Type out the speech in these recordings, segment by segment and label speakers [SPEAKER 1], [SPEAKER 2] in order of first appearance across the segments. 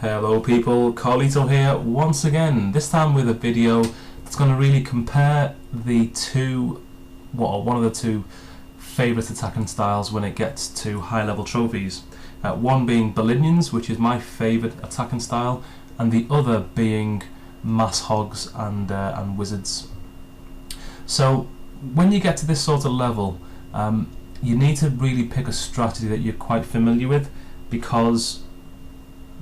[SPEAKER 1] Hello people, Carlito here once again, this time with a video that's going to really compare the one of the two favourite attacking styles when it gets to high level trophies. One being Ballinions, which is my favourite attacking style, and the other being mass hogs and wizards. So when you get to this sort of level, you need to really pick a strategy that you're quite familiar with, because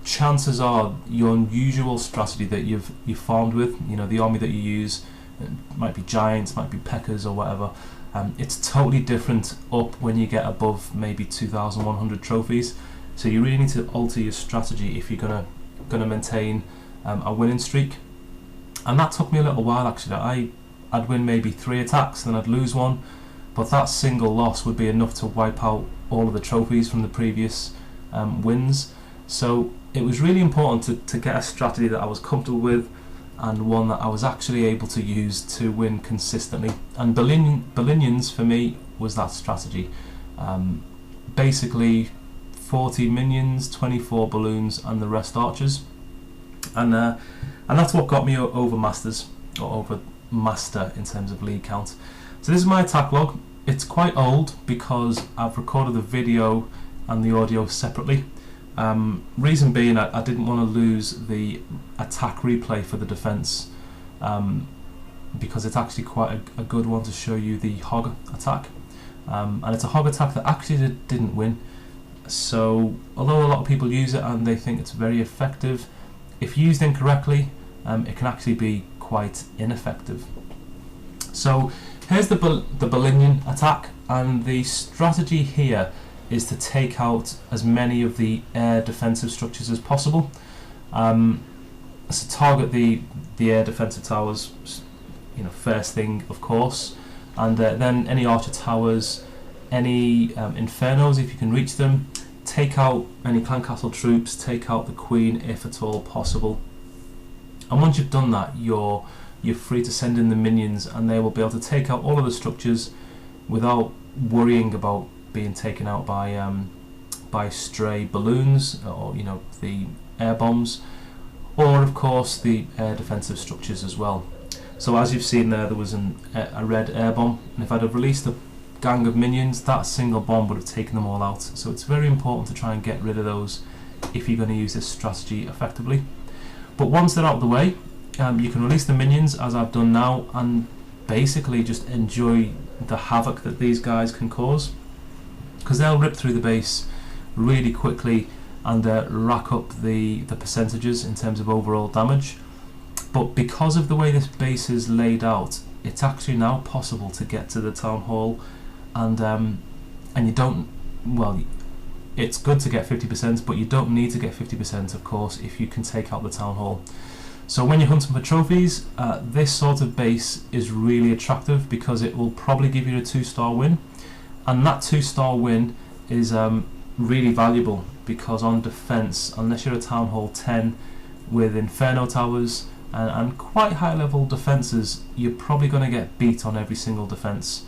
[SPEAKER 1] chances are your unusual strategy that you've farmed with, you know, the army that you use, it might be giants, might be peckers or whatever, it's totally different up when you get above maybe 2,100 trophies. So you really need to alter your strategy if you're gonna maintain a winning streak. And that took me a little while actually. I'd win maybe 3 attacks, then I'd lose one, but that single loss would be enough to wipe out all of the trophies from the previous wins. So it was really important to get a strategy that I was comfortable with, and one that I was actually able to use to win consistently. And Ballinions for me was that strategy. Basically 40 minions, 24 balloons, and the rest archers. And that's what got me over masters, or over master in terms of league count. So this is my attack log. It's quite old because I've recorded the video and the audio separately. Reason being, I didn't want to lose the attack replay for the defense, because it's actually quite a good one to show you the hog attack, and it's a hog attack that actually didn't win. So although a lot of people use it and they think it's very effective, if used incorrectly, it can actually be quite ineffective. So here's the Ballinion attack, and the strategy here is to take out as many of the air defensive structures as possible. So target the air defensive towers, you know, first thing of course, and then any archer towers, any infernos if you can reach them. Take out any clan castle troops, take out the queen if at all possible. And once you've done that, you're free to send in the minions, and they will be able to take out all of the structures without worrying about being taken out by stray balloons, or, you know, the air bombs, or of course the air defensive structures as well. So as you've seen there was a red air bomb, and if I'd have released a gang of minions, that single bomb would have taken them all out. So it's very important to try and get rid of those if you're going to use this strategy effectively. But once they're out of the way, you can release the minions as I've done now, and basically just enjoy the havoc that these guys can cause, because they'll rip through the base really quickly and rack up the percentages in terms of overall damage. But because of the way this base is laid out, it's actually now possible to get to the town hall, and you don't, well, it's good to get 50%, but you don't need to get 50% of course if you can take out the town hall. So when you're hunting for trophies, this sort of base is really attractive because it will probably give you a 2-star win, and that 2-star win is really valuable, because on defense, unless you're a town hall 10 with inferno towers and quite high level defenses, you're probably going to get beat on every single defense.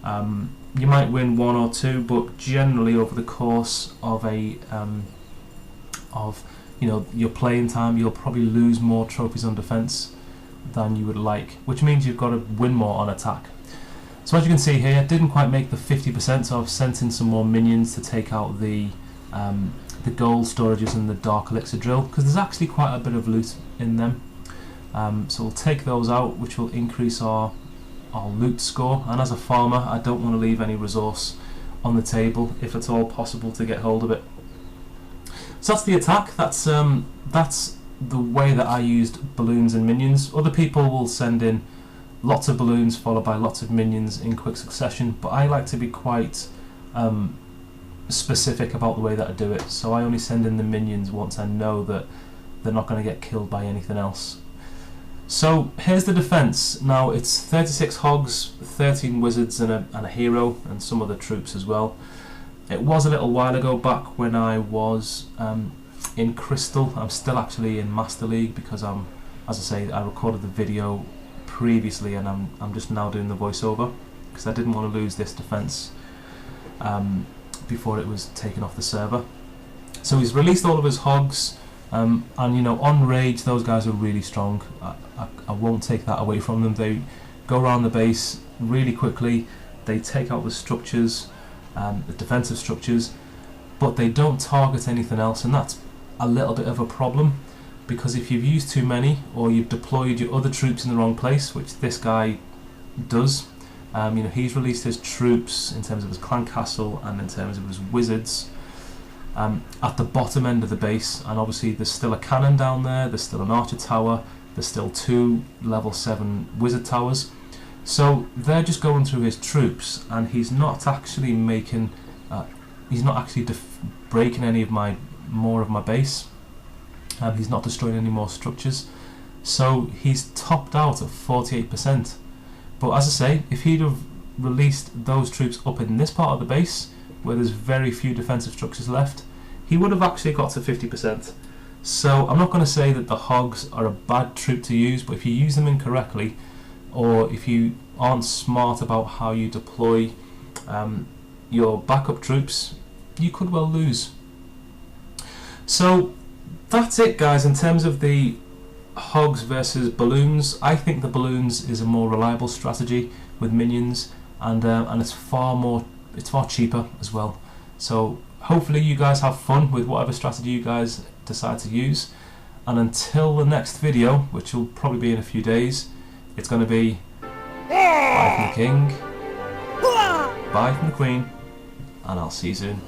[SPEAKER 1] You might win 1 or 2, but generally over the course of you know, your playing time, you'll probably lose more trophies on defense than you would like, which means you've got to win more on attack. So as you can see here, didn't quite make the 50%, so I've sent in some more minions to take out the gold storages and the dark elixir drill, because there's actually quite a bit of loot in them. So we'll take those out, which will increase our loot score, and as a farmer I don't want to leave any resource on the table if at all possible to get hold of it. So that's the attack. That's the way that I used balloons and minions. Other people will send in lots of balloons followed by lots of minions in quick succession, but I like to be quite specific about the way that I do it. So I only send in the minions once I know that they're not going to get killed by anything else. So here's the defense. Now it's 36 hogs, 13 wizards and a hero, and some other troops as well. It was a little while ago, back when I was in Crystal. I'm still actually in Master League, because as I say, I recorded the video previously and I'm just now doing the voiceover, because I didn't want to lose this defense before it was taken off the server. So he's released all of his hogs, And you know, on rage, those guys are really strong. I won't take that away from them. They go around the base really quickly. They take out the structures, the defensive structures, but they don't target anything else, and that's a little bit of a problem, because if you've used too many or you've deployed your other troops in the wrong place, which this guy does, you know, he's released his troops in terms of his clan castle and in terms of his wizards at the bottom end of the base, and obviously there's still a cannon down there, there's still an archer tower, there's still 2 level 7 wizard towers, so they're just going through his troops, and he's not actually making breaking any of more of my base. He's not destroying any more structures, so he's topped out at 48%. But as I say, if he'd have released those troops up in this part of the base where there's very few defensive structures left, he would have actually got to 50%. So I'm not going to say that the hogs are a bad troop to use, but if you use them incorrectly, or if you aren't smart about how you deploy your backup troops, you could well lose. So that's it, guys, in terms of the hogs versus balloons. I think the balloons is a more reliable strategy with minions, and it's far cheaper as well. So hopefully you guys have fun with whatever strategy you guys decide to use, and until the next video, which will probably be in a few days, it's going to be bye from the king, bye from the queen, and I'll see you soon.